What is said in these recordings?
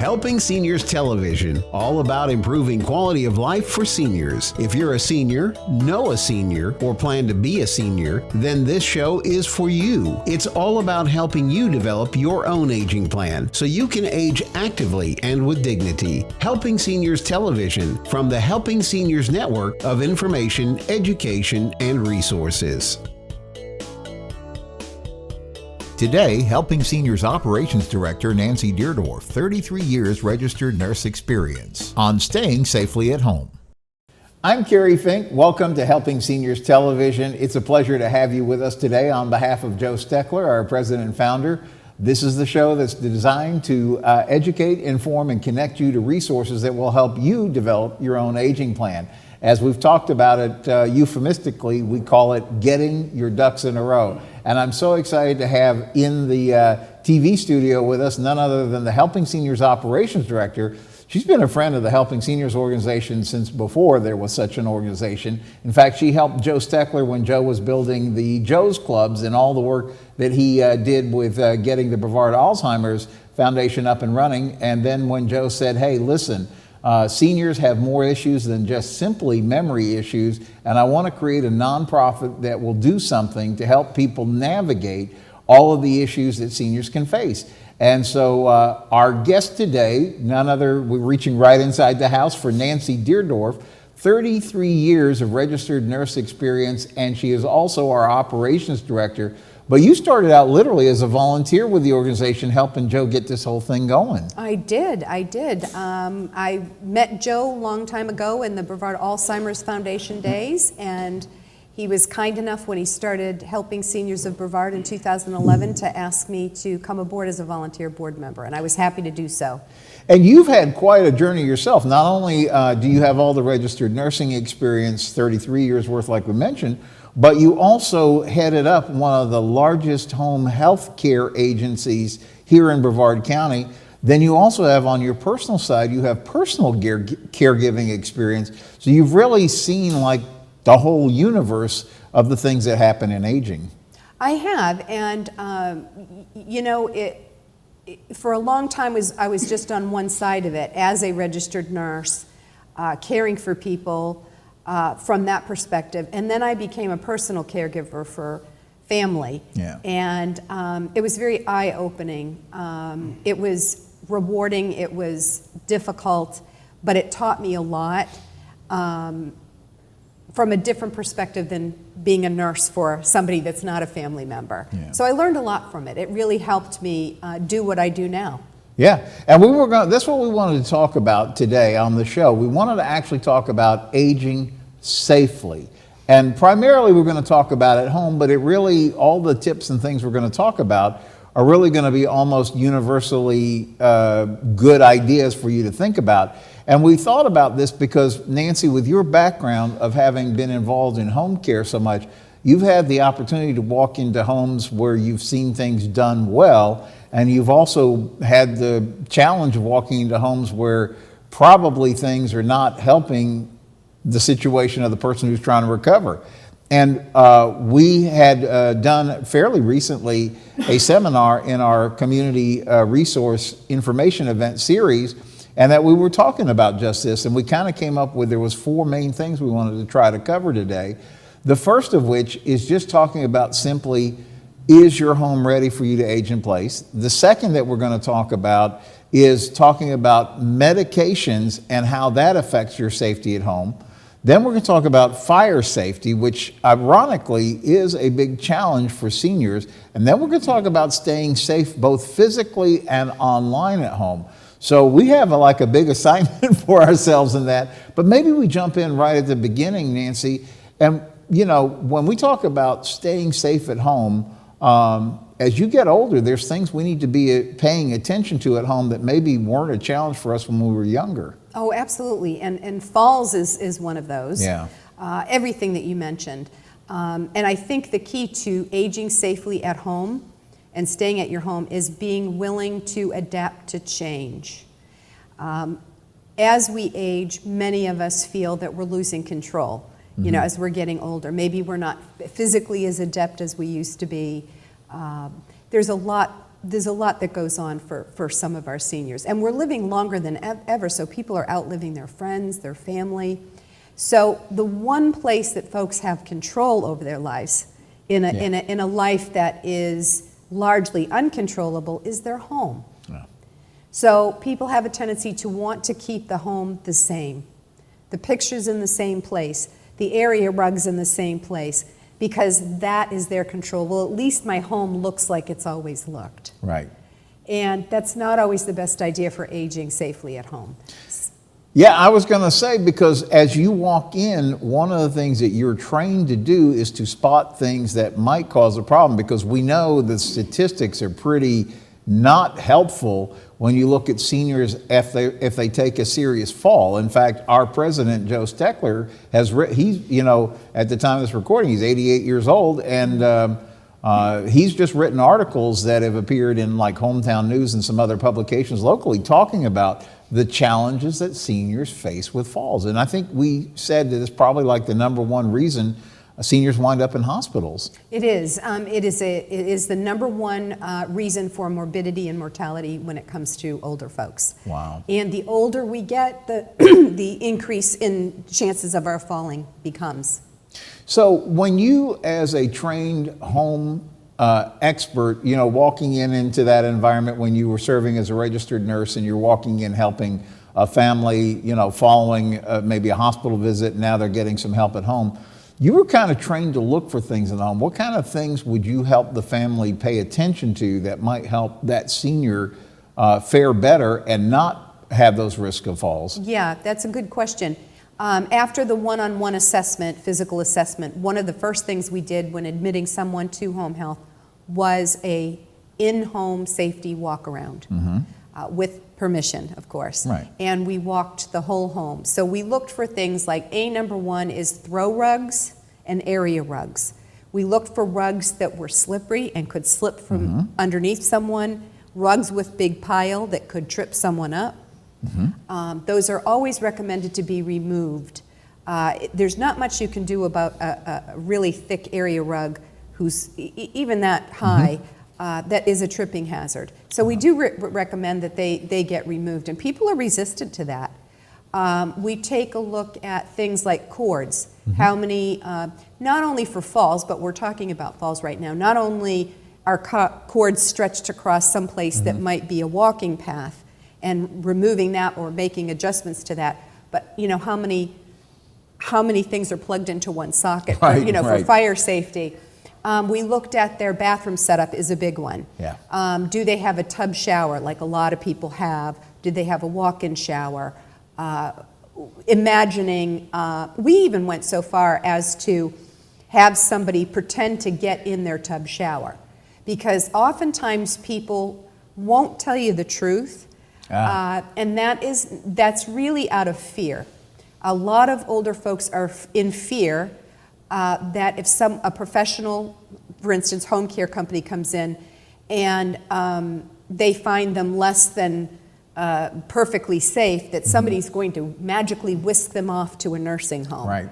Helping Seniors Television, all about improving quality of life for seniors. If you're a senior, know a senior, or plan to be a senior, then this show is for you. It's all about helping you develop your own aging plan so you can age actively and with dignity. Helping Seniors Television from the Helping Seniors Network of information, education, and resources. Today, Helping Seniors Operations Director Nancy Deardorff, 33 years registered nurse experience on staying safely at home. I'm Kerry Fink. Welcome to Helping Seniors Television. It's a pleasure to have you with us today on behalf of Joe Steckler, our president and founder. This is the show that's designed to educate, inform, and connect you to resources that will help you develop your own aging plan. As we've talked about it euphemistically, we call it getting your ducks in a row. And I'm so excited to have in the TV studio with us none other than the Helping Seniors Operations Director. She's been a friend of the Helping Seniors organization since before there was such an organization. In fact, she helped Joe Steckler when Joe was building the Joe's Clubs and all the work that he did with getting the Brevard Alzheimer's Foundation up and running. And then when Joe said, hey, listen, seniors have more issues than just simply memory issues, and I want to create a nonprofit that will do something to help people navigate all of the issues that seniors can face. And so our guest today, none other, we're reaching right inside the house for Nancy Deardorff, 33 years of registered nurse experience, and she is also our operations director. But you started out literally as a volunteer with the organization helping Joe get this whole thing going. I did. I met Joe a long time ago in the Brevard Alzheimer's Foundation days, and he was kind enough when he started helping seniors of Brevard in 2011 to ask me to come aboard as a volunteer board member, and I was happy to do so. And you've had quite a journey yourself. Not only do you have all the registered nursing experience, 33 years worth like we mentioned, but you also headed up one of the largest home health care agencies here in Brevard County. Then you also have on your personal side, you have personal caregiving experience. So you've really seen like the whole universe of the things that happen in aging. I have, and you know, for a long time I was just on one side of it as a registered nurse, caring for people from that perspective. And then I became a personal caregiver for family. Yeah. And it was very eye-opening. It was rewarding, it was difficult, but it taught me a lot from a different perspective than being a nurse for somebody that's not a family member. Yeah. So I learned a lot from it. It really helped me do what I do now. Yeah, and that's what we wanted to talk about today on the show. We wanted to actually talk about aging safely. And primarily we're going to talk about at home, but it really, all the tips and things we're going to talk about are really going to be almost universally good ideas for you to think about. And we thought about this because, Nancy, with your background of having been involved in home care so much, you've had the opportunity to walk into homes where you've seen things done well, and you've also had the challenge of walking into homes where probably things are not helping the situation of the person who's trying to recover. And we had done fairly recently a seminar in our community resource information event series, and that we were talking about just this, and we kind of came up with, there was 4 main things we wanted to try to cover today. The first of which is just talking about simply, is your home ready for you to age in place? The second that we're going to talk about is talking about medications and how that affects your safety at home. Then we're going to talk about fire safety, which ironically is a big challenge for seniors. And then we're going to talk about staying safe both physically and online at home. So we have like a big assignment for ourselves in that. But maybe we jump in right at the beginning, Nancy. And you know, when we talk about staying safe at home, as you get older, there's things we need to be paying attention to at home that maybe weren't a challenge for us when we were younger. Oh, absolutely. And falls is one of those. Yeah. Everything that you mentioned. And I think the key to aging safely at home and staying at your home is being willing to adapt to change. As we age, many of us feel that we're losing control. You know, as we're getting older. Maybe we're not physically as adept as we used to be. There's a lot there's a lot that goes on for some of our seniors. And we're living longer than ever, so people are outliving their friends, their family. So the one place that folks have control over their lives in a life that is largely uncontrollable is their home. Yeah. So people have a tendency to want to keep the home the same. The pictures in the same place, the area rugs in the same place, because that is their control. Well, at least my home looks like it's always looked. Right. And that's not always the best idea for aging safely at home. Yeah, I was going to say, because as you walk in, one of the things that you're trained to do is to spot things that might cause a problem, because we know the statistics are pretty not helpful when you look at seniors if they take a serious fall. In fact, our president, Joe Steckler, has he's, you know, at the time of this recording, he's 88 years old, and he's just written articles that have appeared in like Hometown News and some other publications locally talking about the challenges that seniors face with falls. And I think we said that it's probably like the number one reason seniors wind up in hospitals. It is. It is the number one reason for morbidity and mortality when it comes to older folks. Wow. And the older we get, the the increase in chances of our falling becomes. So when you, as a trained home expert, you know, walking into that environment when you were serving as a registered nurse and you're walking in helping a family, you know, following maybe a hospital visit, now they're getting some help at home, you were kind of trained to look for things at home. What kind of things would you help the family pay attention to that might help that senior fare better and not have those risk of falls? Yeah, that's a good question. After the one-on-one assessment, physical assessment, one of the first things we did when admitting someone to home health was a in-home safety walk-around, with permission, of course. Right. And we walked the whole home. So we looked for things like, number one is throw rugs and area rugs. We looked for rugs that were slippery and could slip from underneath someone, rugs with big pile that could trip someone up. Those are always recommended to be removed. There's not much you can do about a really thick area rug who's even that high, that is a tripping hazard. So we do recommend that they get removed, and people are resistant to that. We take a look at things like cords. How many, not only for falls, but we're talking about falls right now, not only are cords stretched across someplace that might be a walking path, and removing that or making adjustments to that, but you know, how many things are plugged into one socket, right, for fire safety. We looked at their bathroom setup is a big one. Yeah. Do they have a tub shower like a lot of people have? Do they have a walk-in shower? Imagining, we even went so far as to have somebody pretend to get in their tub shower, because oftentimes people won't tell you the truth. And that's really out of fear. A lot of older folks are in fear that if a professional, for instance, home care company comes in and they find them less than perfectly safe, that somebody's going to magically whisk them off to a nursing home. Right.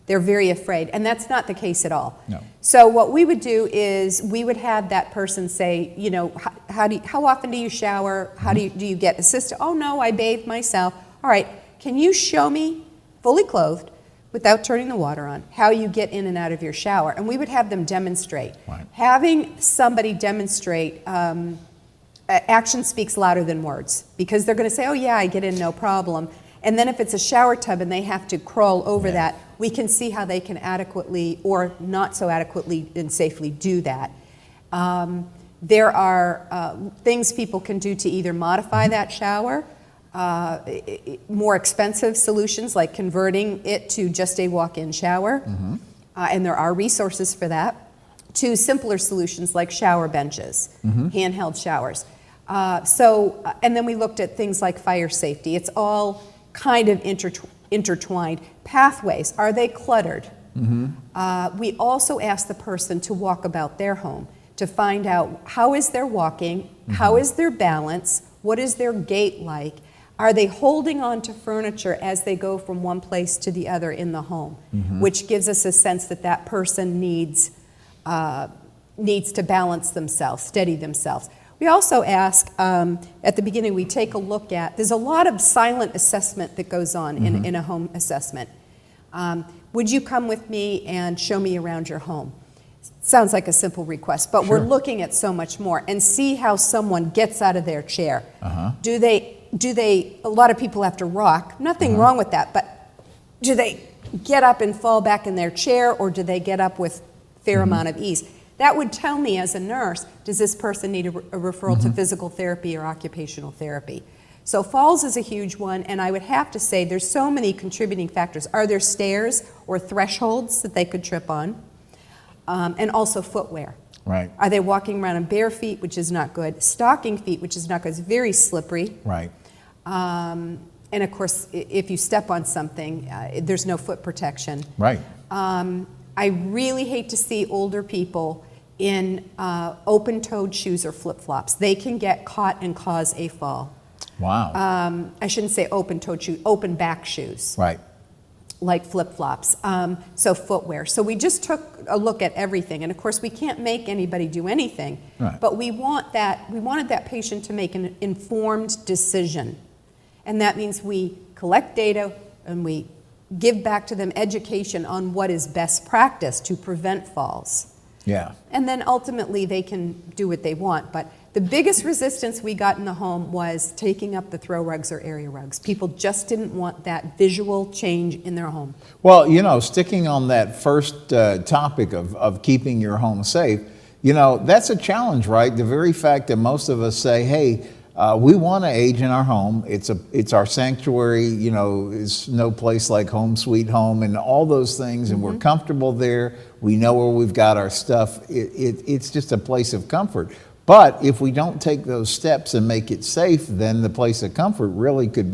They're very afraid, and that's not the case at all. No. So what we would do is we would have that person say, you know, how often do you shower? How do you get assisted? Oh no, I bathe myself. All right, can you show me, fully clothed, without turning the water on, how you get in and out of your shower? And we would have them demonstrate. Right. Having somebody demonstrate, action speaks louder than words, because they're going to say, oh yeah, I get in, no problem. And then if it's a shower tub and they have to crawl over that, we can see how they can adequately or not so adequately and safely do that. There are things people can do to either modify that shower, more expensive solutions like converting it to just a walk-in shower, and there are resources for that, to simpler solutions like shower benches, handheld showers. And then we looked at things like fire safety. It's all kind of intertwined. Pathways, are they cluttered? We also ask the person to walk about their home to find out how is their walking, how is their balance, what is their gait like, are they holding on to furniture as they go from one place to the other in the home, which gives us a sense that that person needs to balance themselves, steady themselves. We also ask, at the beginning, we take a look at, there's a lot of silent assessment that goes on in a home assessment. Would you come with me and show me around your home? Sounds like a simple request, but we're looking at so much more, and see how someone gets out of their chair. Do they, a lot of people have to rock, nothing wrong with that, but do they get up and fall back in their chair, or do they get up with fair amount of ease? That would tell me as a nurse, does this person need a referral to physical therapy or occupational therapy? So falls is a huge one, and I would have to say there's so many contributing factors. Are there stairs or thresholds that they could trip on? And also footwear. Right. Are they walking around in bare feet, which is not good? Stocking feet, which is not good. It's very slippery. Right. And of course, if you step on something, there's no foot protection. Right. I really hate to see older people in open-toed shoes or flip-flops. They can get caught and cause a fall. Wow. I shouldn't say open-toed shoes, open-back shoes. Right. Like flip-flops, so footwear. So we just took a look at everything, and of course we can't make anybody do anything, but we wanted that patient to make an informed decision. And that means we collect data and we give back to them education on what is best practice to prevent falls. Yeah. And then ultimately they can do what they want. But the biggest resistance we got in the home was taking up the throw rugs or area rugs. People just didn't want that visual change in their home. Well, you know, sticking on that first topic of keeping your home safe, you know, that's a challenge, right? The very fact that most of us say, hey, we want to age in our home. It's our sanctuary, you know, it's no place like home sweet home and all those things, and we're comfortable there. We know where we've got our stuff. It's just a place of comfort. But if we don't take those steps and make it safe, then the place of comfort really could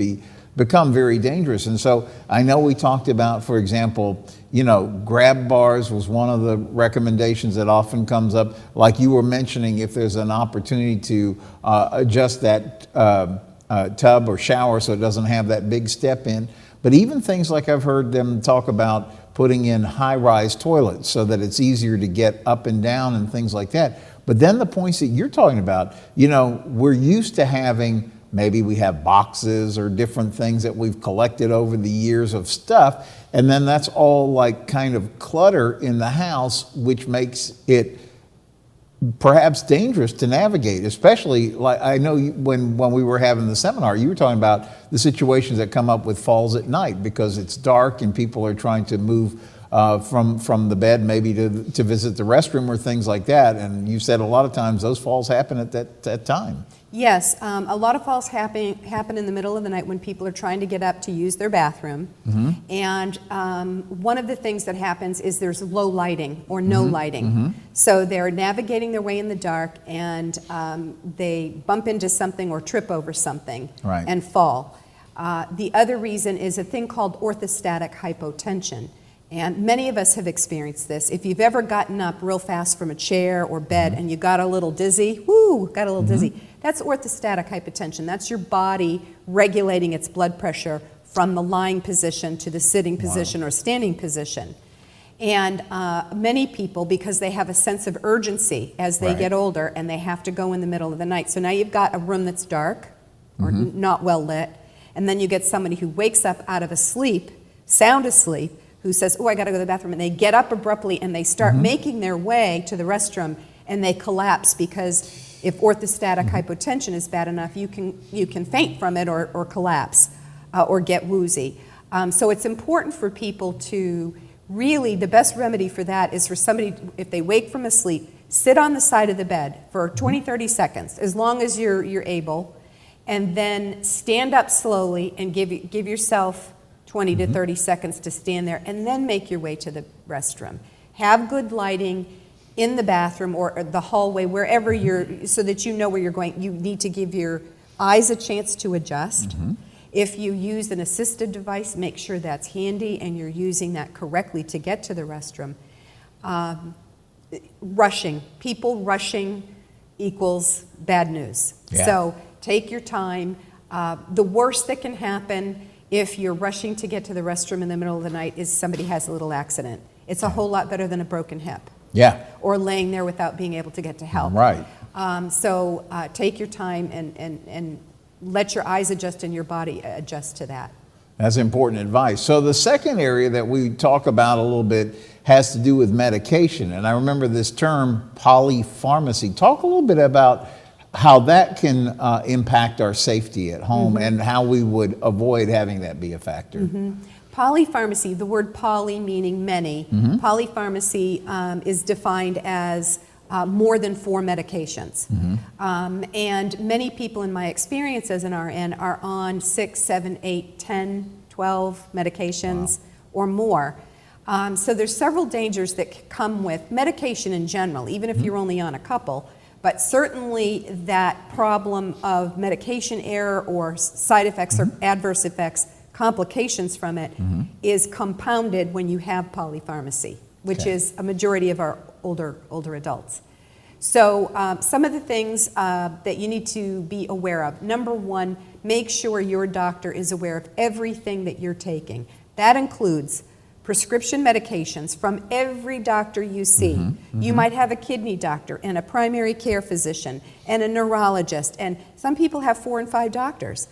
become very dangerous. And so I know we talked about, for example, you know, grab bars was one of the recommendations that often comes up. Like you were mentioning, if there's an opportunity to adjust that tub or shower so it doesn't have that big step in. But even things like I've heard them talk about putting in high-rise toilets so that it's easier to get up and down and things like that. But then the points that you're talking about, you know, we're used to having, maybe we have boxes or different things that we've collected over the years of stuff, and then that's all like kind of clutter in the house, which makes it perhaps dangerous to navigate, especially like I know when we were having the seminar, you were talking about the situations that come up with falls at night because it's dark and people are trying to move from the bed maybe to visit the restroom or things like that. And you said a lot of times those falls happen at that time. Yes, a lot of falls happen in the middle of the night when people are trying to get up to use their bathroom. And one of the things that happens is there's low lighting or no lighting. So they're navigating their way in the dark and they bump into something or trip over something and fall. The other reason is a thing called orthostatic hypotension. And many of us have experienced this. If you've ever gotten up real fast from a chair or bed and you got a little dizzy, dizzy, that's orthostatic hypotension. That's your body regulating its blood pressure from the lying position to the sitting position or standing position. And many people, because they have a sense of urgency as they get older and they have to go in the middle of the night. So now you've got a room that's dark or not well lit, and then you get somebody who wakes up out of a sleep, sound asleep, who says, oh, I got to go to the bathroom, and they get up abruptly and they start making their way to the restroom and they collapse because if orthostatic hypotension is bad enough, you can faint from it or collapse or get woozy. So it's important for people to really, the best remedy for that is for somebody, if they wake from a sleep, sit on the side of the bed for 20, 30 seconds, as long as you're able, and then stand up slowly and give yourself 20 to 30 seconds to stand there, and then make your way to the restroom. Have good lighting in the bathroom or the hallway, wherever you're, so that you know where you're going. You need to give your eyes a chance to adjust. If you use an assistive device, make sure that's handy and you're using that correctly to get to the restroom. Rushing. People rushing equals bad news. So take your time. The worst that can happen if you're rushing to get to the restroom in the middle of the night is somebody has a little accident. It's a whole lot better than a broken hip. Or laying there without being able to get to help. So take your time and let your eyes adjust and your body adjust to that. That's important advice. So the second area that we talk about a little bit has to do with medication. And I remember this term, polypharmacy. Talk a little bit about how that can impact our safety at home and how we would avoid having that be a factor. Polypharmacy, the word poly meaning many, polypharmacy is defined as more than 4 medications. And many people in my experience as an RN are on 6, 7, 8, 10, 12 medications or more. So there's several dangers that come with medication in general, even if you're only on a couple. But certainly that problem of medication error or side effects or adverse effects, complications from it, is compounded when you have polypharmacy, which is a majority of our older adults. So some of the things that you need to be aware of. Number one, make sure your doctor is aware of everything that you're taking. That includes prescription medications from every doctor you see. You might have a kidney doctor and a primary care physician and a neurologist, and some people have 4 and 5 doctors.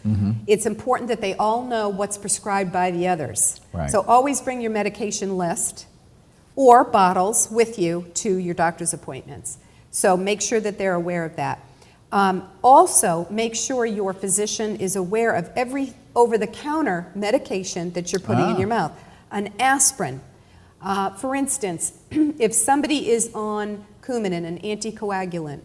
It's important that they all know what's prescribed by the others. So always bring your medication list or bottles with you to your doctor's appointments. So make sure that they're aware of that. Also, make sure your physician is aware of every over-the-counter medication that you're putting in your mouth. An aspirin. For instance, if somebody is on Coumadin, an anticoagulant,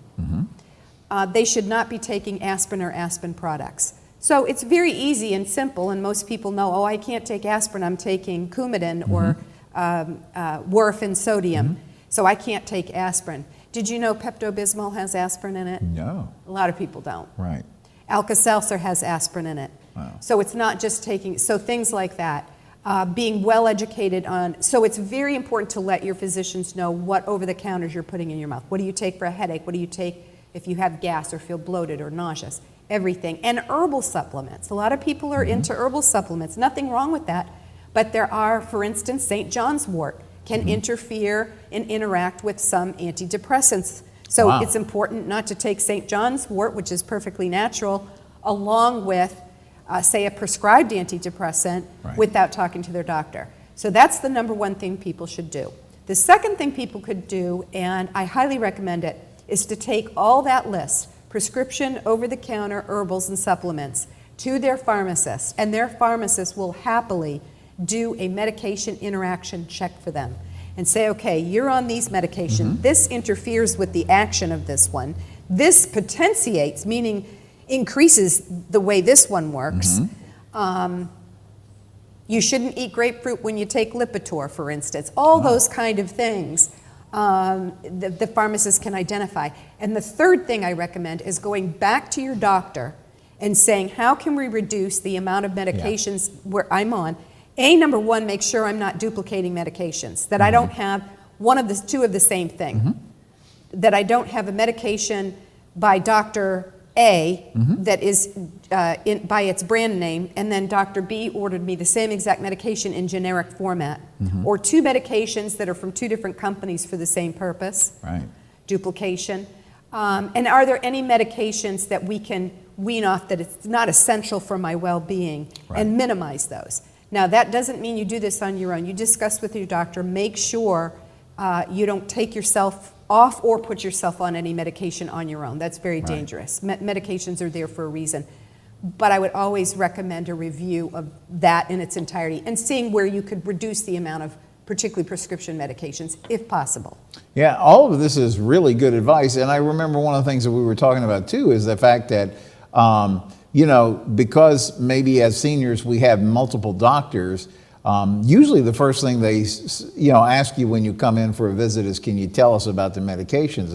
they should not be taking aspirin or aspirin products. So it's very easy and simple, and most people know, oh, I can't take aspirin, I'm taking Coumadin or warfarin sodium, so I can't take aspirin. Did you know Pepto-Bismol has aspirin in it? No. A lot of people don't. Right. Alka-Seltzer has aspirin in it. Wow. So it's not just taking, so things like that. Being well educated on, so it's very important to let your physicians know what over-the-counters you're putting in your mouth. What do you take for a headache? What do you take if you have gas or feel bloated or nauseous? Everything. And herbal supplements. A lot of people are into herbal supplements. Nothing wrong with that. But there are, for instance, St. John's wort can interfere and interact with some antidepressants. So it's important not to take St. John's wort, which is perfectly natural, along with say a prescribed antidepressant without talking to their doctor. So that's the number one thing people should do. The second thing people could do, and I highly recommend it, is to take all that list, prescription, over-the-counter, herbals, and supplements, to their pharmacist, and their pharmacist will happily do a medication interaction check for them and say, okay, you're on these medications, this interferes with the action of this one, this potentiates, meaning increases the way this one works. You shouldn't eat grapefruit when you take Lipitor, for instance. All those kind of things the pharmacist can identify. And the third thing I recommend is going back to your doctor and saying, how can we reduce the amount of medications where I'm on? Number one, make sure I'm not duplicating medications, that I don't have two of the same thing, that I don't have a medication by Dr. A that is by its brand name, and then Dr. B ordered me the same exact medication in generic format, or 2 medications that are from 2 different companies for the same purpose, duplication. And are there any medications that we can wean off that it's not essential for my well-being, and minimize those? Now, that doesn't mean you do this on your own. You discuss with your doctor, make sure you don't take yourself off or put yourself on any medication on your own. That's very dangerous. Medications are there for a reason. But I would always recommend a review of that in its entirety and seeing where you could reduce the amount of particularly prescription medications, if possible. Yeah, all of this is really good advice. And I remember one of the things that we were talking about too is the fact that, you know, because maybe as seniors we have multiple doctors, usually the first thing they ask you when you come in for a visit is, can you tell us about the medications?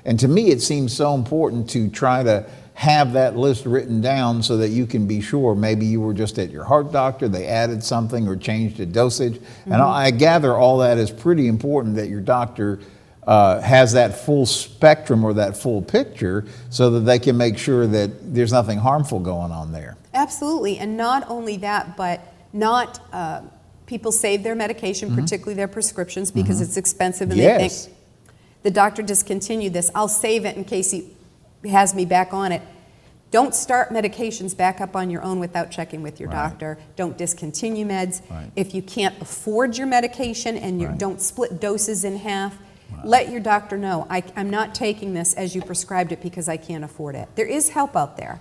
And to me it seems so important to try to have that list written down so that you can be sure. Maybe you were just at your heart doctor, they added something or changed a dosage. And I gather all that is pretty important, that your doctor has that full spectrum or that full picture so that they can make sure that there's nothing harmful going on there. Absolutely, and not only that, but not people save their medication, particularly their prescriptions, because it's expensive, and they think the doctor discontinued this. I'll save it in case he has me back on it. Don't start medications back up on your own without checking with your doctor. Don't discontinue meds. If you can't afford your medication and you don't split doses in half, let your doctor know, I'm not taking this as you prescribed it because I can't afford it. There is help out there,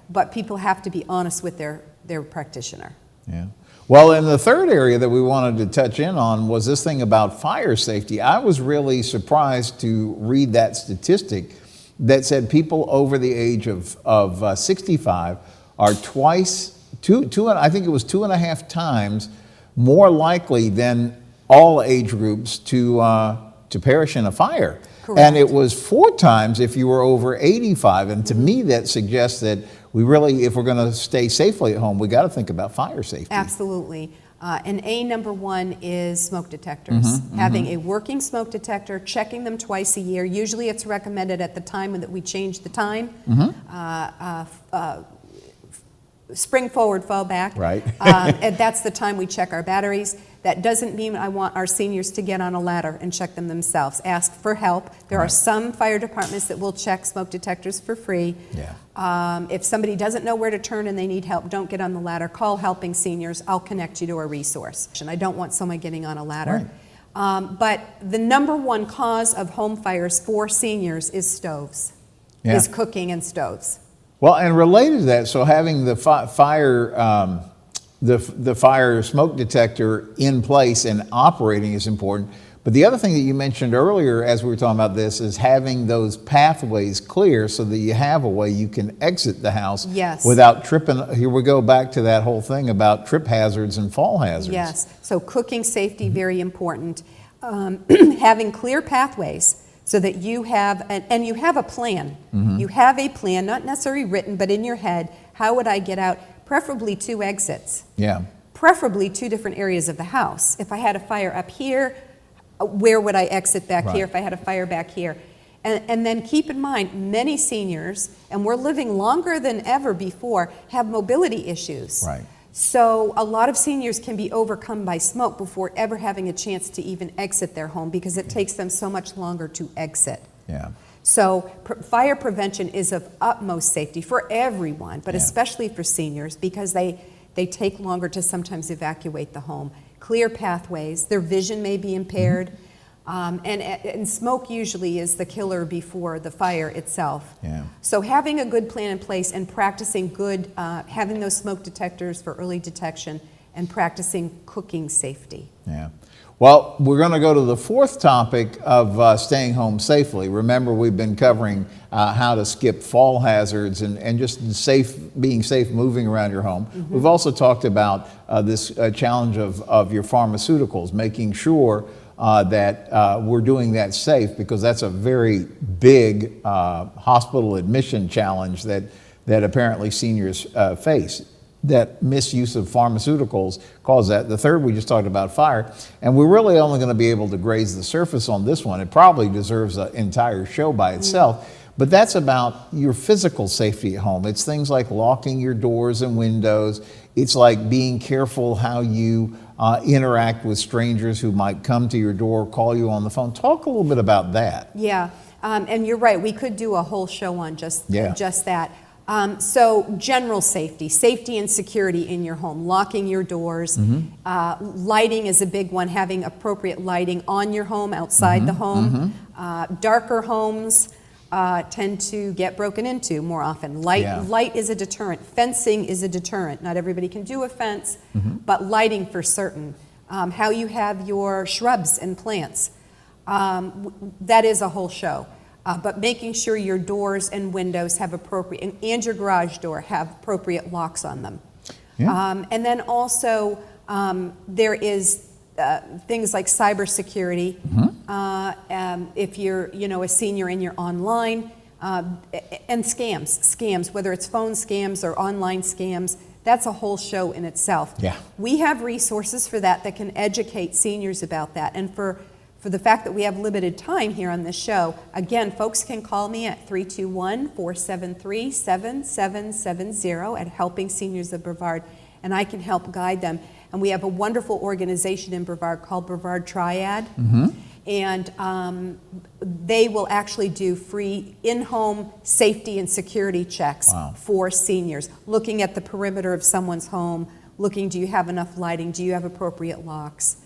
but people have to be honest with their practitioner. Yeah. Well, and the third area that we wanted to touch in on was this thing about fire safety. I was really surprised to read that statistic that said people over the age of 65 are I think it was 2.5 times more likely than all age groups to perish in a fire. Correct. And it was 4 times if you were over 85. And to me, that suggests that we really, if we're going to stay safely at home, we got to think about fire safety. Absolutely. And number one is smoke detectors. Having a working smoke detector, checking them twice a year. Usually it's recommended at the time that we change the time. Spring forward, fall back. Right. And that's the time we check our batteries. That doesn't mean I want our seniors to get on a ladder and check them themselves. Ask for help. There are some fire departments that will check smoke detectors for free. If somebody doesn't know where to turn and they need help, don't get on the ladder. Call Helping Seniors. I'll connect you to a resource. And I don't want someone getting on a ladder. But the number one cause of home fires for seniors is stoves, is cooking and stoves. Well, and related to that, so having the fire smoke detector in place and operating is important. But the other thing that you mentioned earlier as we were talking about this is having those pathways clear so that you have a way you can exit the house without tripping. Here we go back to that whole thing about trip hazards and fall hazards. Yes, so cooking safety, very important. Having clear pathways so that you have, and you have a plan. You have a plan, not necessarily written, but in your head. How would I get out? Preferably 2 exits. Preferably 2 different areas of the house. If I had a fire up here, where would I exit back here if I had a fire back here? And then keep in mind, many seniors, and we're living longer than ever before, have mobility issues. So a lot of seniors can be overcome by smoke before ever having a chance to even exit their home because it takes them so much longer to exit. So fire prevention is of utmost safety for everyone, but especially for seniors because they take longer to sometimes evacuate the home. Clear pathways, their vision may be impaired, and smoke usually is the killer before the fire itself. So having a good plan in place and practicing good, having those smoke detectors for early detection and practicing cooking safety. Well, we're going to go to the 4th topic of staying home safely. Remember, we've been covering how to skip fall hazards and just being safe moving around your home. We've also talked about this challenge of your pharmaceuticals, making sure that we're doing that safe because that's a very big hospital admission challenge that apparently seniors face. That misuse of pharmaceuticals cause that. The third, we just talked about fire, and we're really only going to be able to graze the surface on this one. It probably deserves an entire show by itself, but that's about your physical safety at home. It's things like locking your doors and windows. It's like being careful how you interact with strangers who might come to your door, call you on the phone. Talk a little bit about that. And you're right, we could do a whole show on just that. So general safety and security in your home, locking your doors. Lighting is a big one, having appropriate lighting on your home, outside the home. Darker homes tend to get broken into more often. Light is a deterrent. Fencing is a deterrent. Not everybody can do a fence, but lighting for certain. How you have your shrubs and plants. That is a whole show. But making sure your doors and windows have appropriate, and your garage door have appropriate locks on them. And then also there is things like cybersecurity. If you're a senior and you're online, and scams, whether it's phone scams or online scams, that's a whole show in itself. We have resources for that can educate seniors about that. And for the fact that we have limited time here on this show, again, folks can call me at 321-473-7770 at Helping Seniors of Brevard, and I can help guide them. And we have a wonderful organization in Brevard called Brevard Triad. And they will actually do free in-home safety and security checks for seniors, looking at the perimeter of someone's home, looking, do you have enough lighting, do you have appropriate locks?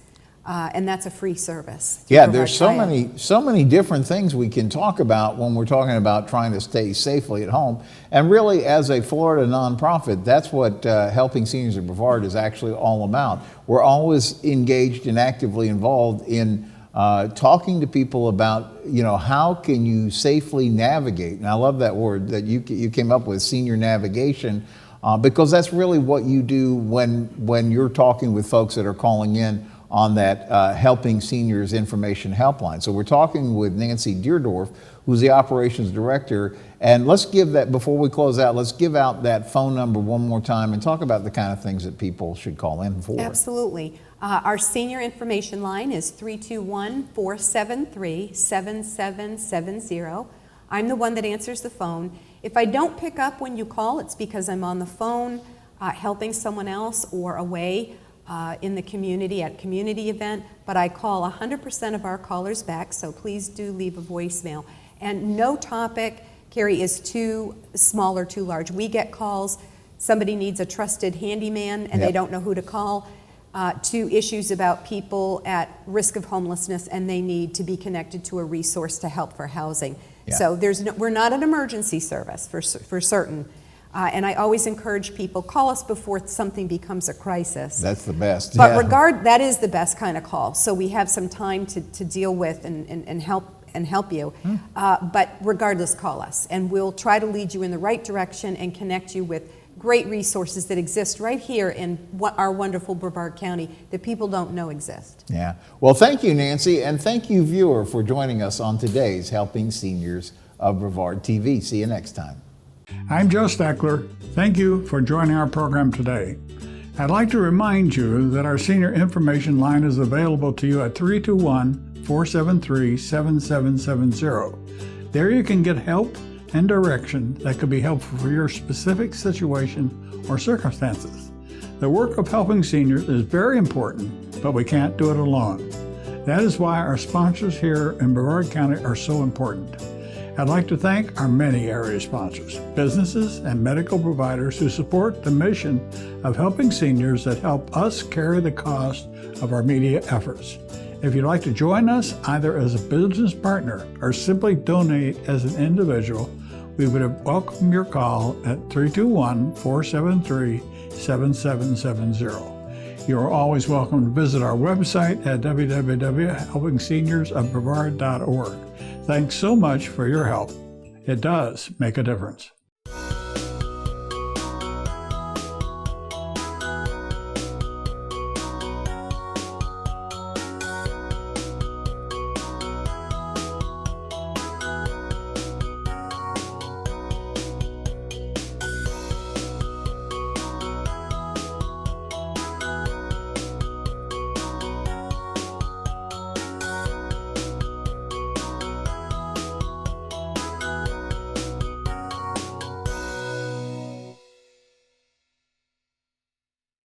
And that's a free service. Yeah, there's so many different things we can talk about when we're talking about trying to stay safely at home. And really, as a Florida nonprofit, that's what Helping Seniors of Brevard is actually all about. We're always engaged and actively involved in talking to people about, how can you safely navigate? And I love that word that you came up with, senior navigation, because that's really what you do when you're talking with folks that are calling in on that Helping Seniors Information Helpline. So we're talking with Nancy Deardorff, who's the Operations Director. And let's give that, before we close out, let's give out that phone number one more time and talk about the kind of things that people should call in for. Absolutely. Our senior information line is 321-473-7770. I'm the one that answers the phone. If I don't pick up when you call, it's because I'm on the phone helping someone else or away in the community at community event, but I call 100% of our callers back, so please do leave a voicemail. And no topic, Kerry, is too small or too large. We get calls, somebody needs a trusted handyman and they don't know who to call, to issues about people at risk of homelessness and they need to be connected to a resource to help for housing. So we're not an emergency service for certain. And I always encourage people, call us before something becomes a crisis. That's the best. But that is the best kind of call. So we have some time to deal with and help you. But regardless, call us. And we'll try to lead you in the right direction and connect you with great resources that exist right here in our wonderful Brevard County that people don't know exist. Yeah. Well, thank you, Nancy. And thank you, viewer, for joining us on today's Helping Seniors of Brevard TV. See you next time. I'm Joe Steckler. Thank you for joining our program today. I'd like to remind you that our senior information line is available to you at 321-473-7770. There you can get help and direction that could be helpful for your specific situation or circumstances. The work of helping seniors is very important, but we can't do it alone. That is why our sponsors here in Brevard County are so important. I'd like to thank our many area sponsors, businesses and medical providers who support the mission of helping seniors that help us carry the cost of our media efforts. If you'd like to join us either as a business partner or simply donate as an individual, we would welcome your call at 321-473-7770. You are always welcome to visit our website at www.helpingseniorsofbrevard.org. Thanks so much for your help. It does make a difference.